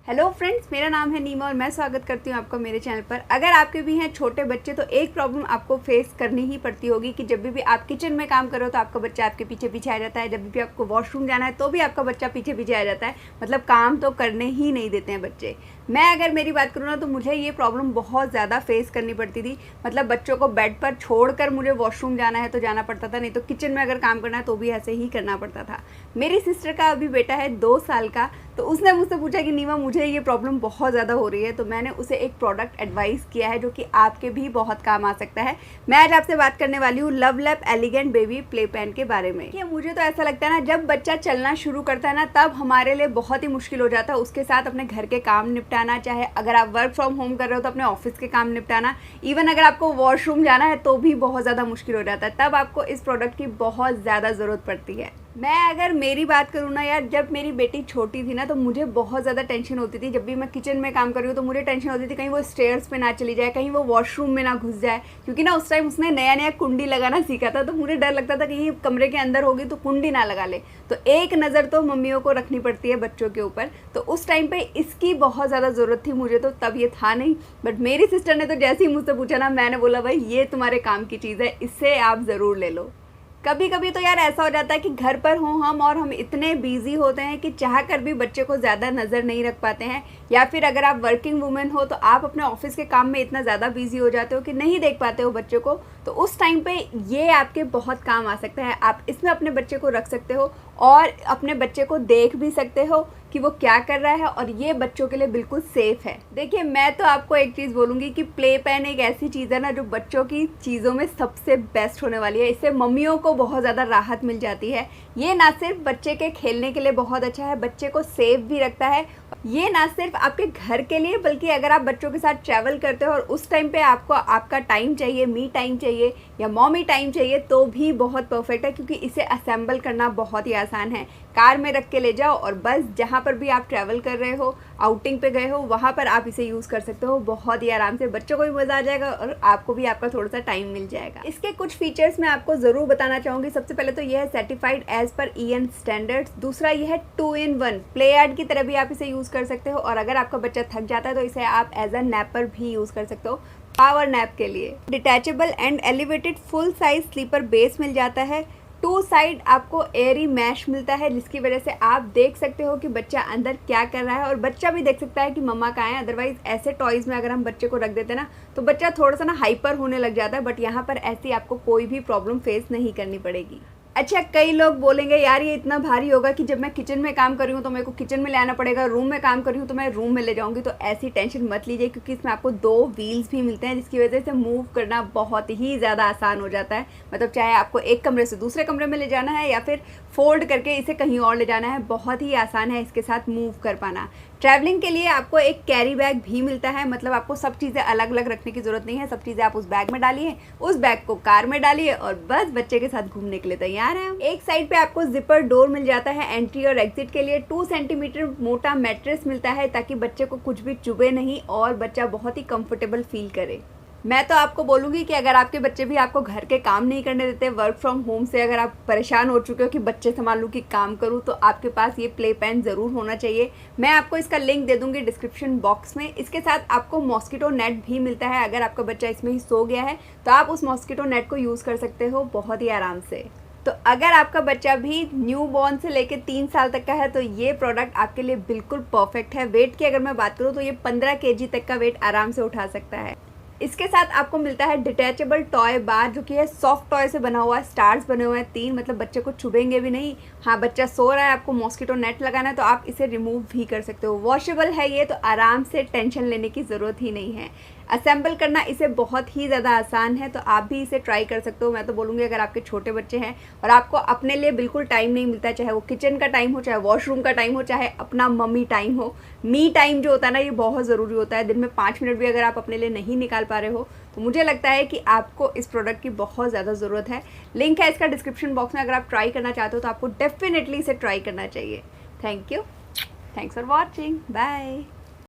Hello friends, मेरा नाम है नीमा और मैं स्वागत करती हूँ आपका मेरे चैनल पर। अगर आपके भी हैं छोटे बच्चे तो एक प्रॉब्लम आपको फेस करनी ही पड़ती होगी कि जब भी आप किचन में काम करो तो आपका बच्चा आपके पीछे पीछे आ जाता है। जब भी आपको वॉशरूम जाना है तो भी आपका बच्चा पीछे पीछे आ जाता है। मतलब काम तो करने ही नहीं देते हैं बच्चे। मैं अगर मेरी बात करूँ ना तो मुझे ये प्रॉब्लम बहुत ज़्यादा फेस करनी पड़ती थी। मतलब बच्चों को बेड पर छोड़कर मुझे वॉशरूम जाना है तो जाना पड़ता था, नहीं तो किचन में अगर काम करना है तो भी ऐसे ही करना पड़ता था। मेरी सिस्टर का अभी बेटा है 2 साल का, तो उसने मुझसे पूछा कि नीमा मुझे ये प्रॉब्लम बहुत ज़्यादा हो रही है, तो मैंने उसे एक प्रोडक्ट एडवाइस किया है जो कि आपके भी बहुत काम आ सकता है। मैं आज आपसे बात करने वाली हूँ लवलैप एलिगेंट बेबी प्ले पेन के बारे में। कि मुझे तो ऐसा लगता है ना, जब बच्चा चलना शुरू करता है ना तब हमारे लिए बहुत ही मुश्किल हो जाता है उसके साथ अपने घर के काम निपटाना। चाहे अगर आप वर्क फ्रॉम होम कर रहे हो तो अपने ऑफिस के काम निपटाना, इवन अगर आपको वॉशरूम जाना है तो भी बहुत ज़्यादा मुश्किल हो जाता है। तब आपको इस प्रोडक्ट की बहुत ज़्यादा ज़रूरत पड़ती है। मैं अगर मेरी बात करूँ ना यार, जब मेरी बेटी छोटी थी ना तो मुझे बहुत ज़्यादा टेंशन होती थी। जब भी मैं किचन में काम कर रही हूँ तो मुझे टेंशन होती थी कहीं वो स्टेयर्स पे ना चली जाए, कहीं वो वॉशरूम में ना घुस जाए, क्योंकि ना उस टाइम उसने नया नया कुंडी लगाना सीखा था। तो मुझे डर लगता था कहीं कमरे के अंदर होगी तो कुंडी ना लगा ले। तो एक नज़र तो मम्मियों को रखनी पड़ती है बच्चों के ऊपर, तो उस टाइम पर इसकी बहुत ज़्यादा ज़रूरत थी मुझे। तो तब ये था नहीं, बट मेरी सिस्टर ने तो जैसे ही मुझसे पूछा ना, मैंने बोला भाई ये तुम्हारे काम की चीज़ है, इससे आप ज़रूर ले लो। कभी कभी तो यार ऐसा हो जाता है कि घर पर हों हम और हम इतने बिजी होते हैं कि चाह कर भी बच्चे को ज़्यादा नज़र नहीं रख पाते हैं। या फिर अगर आप वर्किंग वुमेन हो तो आप अपने ऑफिस के काम में इतना ज़्यादा बिजी हो जाते हो कि नहीं देख पाते हो बच्चे को। तो उस टाइम पे ये आपके बहुत काम आ सकता है। आप इसमें अपने बच्चे को रख सकते हो और अपने बच्चे को देख भी सकते हो कि वो क्या कर रहा है, और ये बच्चों के लिए बिल्कुल सेफ़ है। देखिए, मैं तो आपको एक चीज़ बोलूँगी कि प्ले पेन एक ऐसी चीज़ है ना जो बच्चों की चीज़ों में सबसे बेस्ट होने वाली है। इससे मम्मियों को बहुत ज़्यादा राहत मिल जाती है। ये ना सिर्फ बच्चे के खेलने के लिए बहुत अच्छा है, बच्चे को सेफ भी रखता है। ये ना सिर्फ आपके घर के लिए बल्कि अगर आप बच्चों के साथ ट्रैवल करते हो और उस टाइम पे आपको आपका टाइम चाहिए, मी टाइम चाहिए या मॉमी टाइम चाहिए, तो भी बहुत परफेक्ट है, क्योंकि इसे असेंबल करना बहुत ही आसान है। कार में रख के ले जाओ और बस जहाँ पर भी आप ट्रैवल कर रहे हो, आउटिंग पे गए हो, वहाँ पर आप इसे यूज़ कर सकते हो बहुत ही आराम से। बच्चों को भी मज़ा आ जाएगा और आपको भी आपका थोड़ा सा टाइम मिल जाएगा। इसके कुछ फीचर्स मैं आपको ज़रूर बताना चाहूँगी। सबसे पहले तो ये है certified as per EN standards. दूसरा ये है 2 in 1, प्ले यार्ड की तरह भी आप इसे यूज़ कर सकते हो, और अगर आपका बच्चा थक जाता है तो इसे आप एज अ नैपर भी यूज़ कर सकते हो पावर नैप के लिए। Detachable and elevated full size sleeper base मिल जाता है। 2 साइड आपको एयरी मैश मिलता है, जिसकी वजह से आप देख सकते हो कि बच्चा अंदर क्या कर रहा है, और बच्चा भी देख सकता है कि मम्मा कहाँ है। अदरवाइज ऐसे टॉयज़ में अगर हम बच्चे को रख देते हैं ना तो बच्चा थोड़ा सा ना हाइपर होने लग जाता है, बट यहाँ पर ऐसी आपको कोई भी प्रॉब्लम फेस नहीं करनी पड़ेगी। अच्छा, कई लोग बोलेंगे यार ये इतना भारी होगा कि जब मैं किचन में काम कर रही हूँ तो मेरे को किचन में ले आना पड़ेगा, रूम में काम कर रही हूँ तो मैं रूम में ले जाऊँगी। तो ऐसी टेंशन मत लीजिए, क्योंकि इसमें आपको 2 व्हील्स भी मिलते हैं, जिसकी वजह से मूव करना बहुत ही ज़्यादा आसान हो जाता है। मतलब चाहे आपको एक कमरे से दूसरे कमरे में ले जाना है या फिर फोल्ड करके इसे कहीं और ले जाना है, बहुत ही आसान है इसके साथ मूव कर पाना। ट्रैवलिंग के लिए आपको एक कैरी बैग भी मिलता है। मतलब आपको सब चीज़ें अलग अलग रखने की ज़रूरत नहीं है, सब चीज़ें आप उस बैग में डालिए, उस बैग को कार में डालिए और बस बच्चे के साथ घूमने के लिए तैयार हैं। एक साइड पे आपको जिपर डोर मिल जाता है एंट्री और एग्जिट के लिए। 2 सेंटीमीटर मोटा मैट्रेस मिलता है ताकि बच्चे को कुछ भी चुभे नहीं और बच्चा बहुत ही कंफर्टेबल फील करे। मैं तो आपको बोलूँगी कि अगर आपके बच्चे भी आपको घर के काम नहीं करने देते, वर्क फ्रॉम होम से अगर आप परेशान हो चुके हो कि बच्चे संभालूँ कि काम करूँ, तो आपके पास ये प्ले पेन ज़रूर होना चाहिए। मैं आपको इसका लिंक दे दूँगी डिस्क्रिप्शन बॉक्स में। इसके साथ आपको मॉस्किटो नेट भी मिलता है। अगर आपका बच्चा इसमें ही सो गया है तो आप उस मॉस्किटो नेट को यूज़ कर सकते हो बहुत ही आराम से। तो अगर आपका बच्चा भी न्यू बॉर्न से लेकर 3 साल तक का है तो ये प्रोडक्ट आपके लिए बिल्कुल परफेक्ट है। वेट की अगर मैं बात करूँ तो ये 15 kg तक का वेट आराम से उठा सकता है। इसके साथ आपको मिलता है डिटैचेबल टॉय बार, जो कि है सॉफ्ट टॉय से बना हुआ है। स्टार्स बने हुए हैं 3, मतलब बच्चे को चुभेंगे भी नहीं। हाँ, बच्चा सो रहा है, आपको मॉस्किटो नेट लगाना है तो आप इसे रिमूव भी कर सकते हो। वॉशेबल है ये, तो आराम से टेंशन लेने की ज़रूरत ही नहीं है। असेंबल करना इसे बहुत ही ज़्यादा आसान है, तो आप भी इसे ट्राई कर सकते हो। मैं तो बोलूँगी अगर आपके छोटे बच्चे हैं और आपको अपने लिए बिल्कुल टाइम नहीं मिलता, चाहे वो किचन का टाइम हो, चाहे वॉशरूम का टाइम हो, चाहे अपना मम्मी टाइम हो, मी टाइम जो होता है ना ये बहुत ज़रूरी होता है। दिन में 5 मिनट भी अगर आप अपने लिए नहीं निकाल पा रहे हो तो मुझे लगता है कि आपको इस प्रोडक्ट की बहुत ज़्यादा ज़रूरत है। लिंक है इसका डिस्क्रिप्शन बॉक्स में। अगर आप ट्राई करना चाहते हो तो आपको डेफिनेटली इसे ट्राई करना चाहिए। Thank you, thanks for watching, bye.